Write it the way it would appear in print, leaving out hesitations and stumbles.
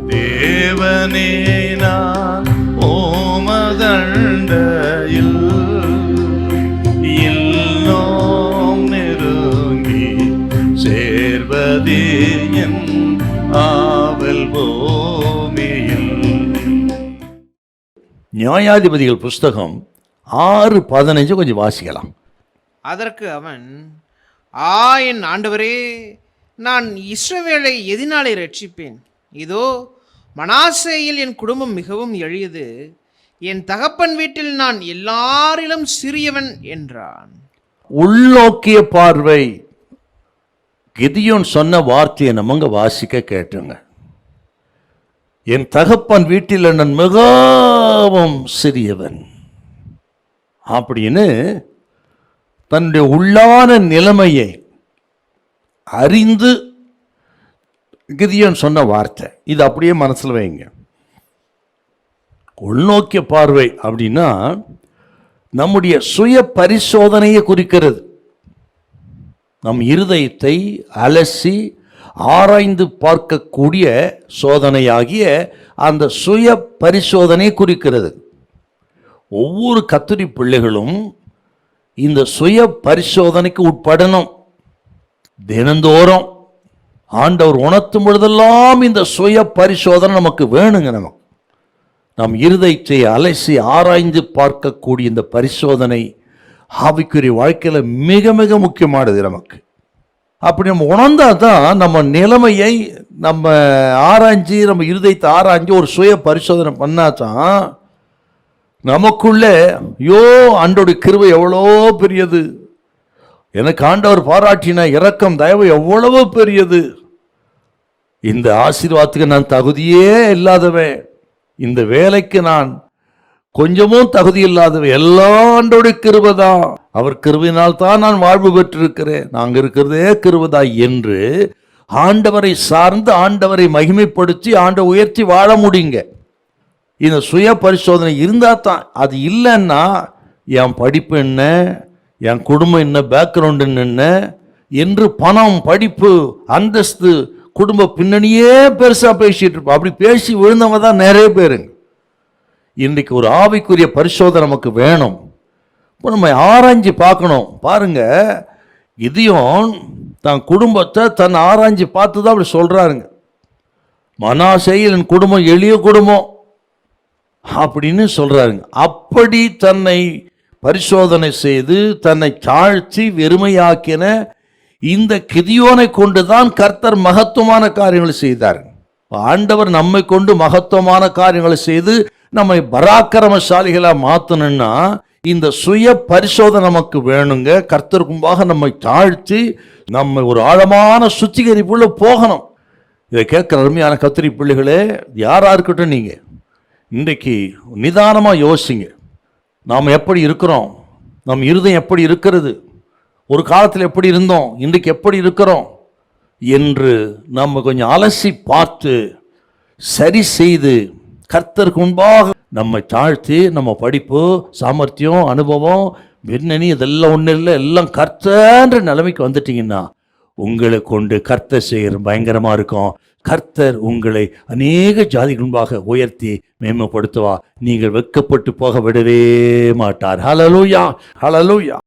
தேவனே நான் ஓமதண்டையில் இல்லோம் நெருங்கி சேர்வதே என் ஆவல் பூமியில். நியாயாதிபதிகள் புஸ்தகம் 6:15 கொஞ்சம் வாசிக்கலாம். அதற்கு அவன், என் ஆண்டவரே, நான் இஸ்ரவேலை எதினாலே ரட்சிப்பேன்? இதோ மனாசேயில் என் குடும்பம் மிகவும் எளியது, என் தகப்பன் வீட்டில் நான் எல்லாரிலும் சிறியவன் என்றான். உள்நோக்கிய பார்வை. கிதியோன் சொன்ன வார்த்தையை நம்மங்க வாசிக்க கேட்டுங்க. என் தகப்பன் வீட்டில் நான் மிகவும் சிறியவன் அப்படின்னு தன்னுடைய உள்ளான நிலைமையை அறிந்து கிதியோன் சொன்ன வார்த்தை. இது அப்படியே மனசில் வைங்க. உள்நோக்கிய பார்வை அப்படின்னா நம்முடைய சுய பரிசோதனையை குறிக்கிறது. நம் இருதயத்தை அலசி ஆராய்ந்து பார்க்கக்கூடிய சோதனையாகிய அந்த சுய பரிசோதனை குறிக்கிறது. ஒவ்வொரு கர்த்தருடைய பிள்ளைகளும் இந்த சுய பரிசோதனைக்கு உட்படணும். தினந்தோறும் ஆண்டவர் உணர்த்தும் பொழுதெல்லாம் இந்த சுய பரிசோதனை நமக்கு வேணுங்க. நம் இருதயத்தை அலசி ஆராய்ந்து பார்க்கக்கூடிய இந்த பரிசோதனை ஆவிக்குரிய வாழ்க்கையில் மிக மிக முக்கியமானது நமக்கு. அப்படி நம்ம உணர்ந்தா தான் நம்ம நிலைமையை நம்ம ஆராய்ஞ்சி, நம்ம இருதயத்தை ஆராய்ஞ்சி ஒரு சுய பரிசோதனை பண்ணாதான் நமக்குள்ளே ஆண்டவருடைய கிருபை எவ்வளோ பெரியது, எனக்கு ஆண்டவர் பாராட்டின இரக்கம் தயவு எவ்வளவு பெரியது, இந்த ஆசீர்வாதத்துக்கு நான் தகுதியே இல்லாதவன், இந்த வேலைக்கு நான் கொஞ்சமும் தகுதி இல்லாதவன், எல்லா ஆண்டோடைய கிருபை தான், அவர் கிருபையினால் தான் நான் வாழ்வு பெற்றிருக்கிறேன், நாங்கள் இருக்கிறதே கிருபை என்று ஆண்டவரை சார்ந்து ஆண்டவரை மகிமைப்படுத்தி ஆண்டவரை உயர்த்தி வாழ முடியுங்க. இந்த சுய பரிசோதனை இருந்தால் தான். அது இல்லைன்னா என் படிப்பு என்ன, என் குடும்பம் என்ன, பேக்ரவுண்டு என்ன என்று பணம், படிப்பு, அந்தஸ்து, குடும்ப பின்னணியே பெருசாக பேசிட்டு இருப்போம். அப்படி பேசி விழுந்தவங்க தான் நிறைய பேருங்க. இன்றைக்கு ஒரு ஆவிக்குரிய பரிசோதனை நமக்கு வேணும். இப்போ நம்ம ஆராய்ச்சி பார்க்கணும். பாருங்க, கிதியோன் தன் குடும்பத்தை தன் ஆராய்ச்சி பார்த்து தான் அப்படி சொல்றாருங்க. மனாசேயில் என் குடும்பம் எளிய குடும்பம் அப்படின்னு சொல்றாருங்க. அப்படி தன்னை பரிசோதனை செய்து தன்னை தாழ்த்தி வெறுமையாக்கின இந்த கிதியோனை கொண்டுதான் கர்த்தர் மகத்துவமான காரியங்களை செய்தார். ஆண்டவர் நம்மை கொண்டு மகத்துவமான காரியங்களை செய்து நம்மை பராக்கிரமசாலிகளாக மாற்றணும்னா இந்த சுய பரிசோதனை நமக்கு வேணுங்க. கர்த்தருக்கு முன்பாக நம்மை தாழ்த்தி நம்ம ஒரு ஆழமான சுத்திகரிப்புள்ள போகணும். இதை கேட்குற அருமையான கர்த்தருடைய பிள்ளைகளே, யாரா இருக்கட்டும், நீங்கள் இன்றைக்கு நிதானமாக யோசிங்க. நாம் எப்படி இருக்கிறோம், நம் இருதயம் எப்படி இருக்கிறது, ஒரு காலத்தில் எப்படி இருந்தோம், இன்றைக்கு எப்படி இருக்கிறோம் என்று நம்ம கொஞ்சம் அலசி பார்த்து சரி செய்து கர்த்தருக்கு முன்பாக நம்மை தாழ்த்தி நம்ம படிப்பு, சாமர்த்தியம், அனுபவம், பின்னணி இதெல்லாம் ஒன்றும் இல்லை, எல்லாம் கர்த்தர்ன்ற நிலைமைக்கு வந்துட்டீங்கன்னா உங்களை கொண்டு கர்த்தர் செய்கிற பயங்கரமாக இருக்கும். கர்த்தர் உங்களை அநேக ஜாதிகள் முன்பாக உயர்த்தி மேம்படுத்துவா. நீங்கள் வெட்கப்பட்டு போக விடவே மாட்டார். ஹல்லேலூயா, ஹல்லேலூயா.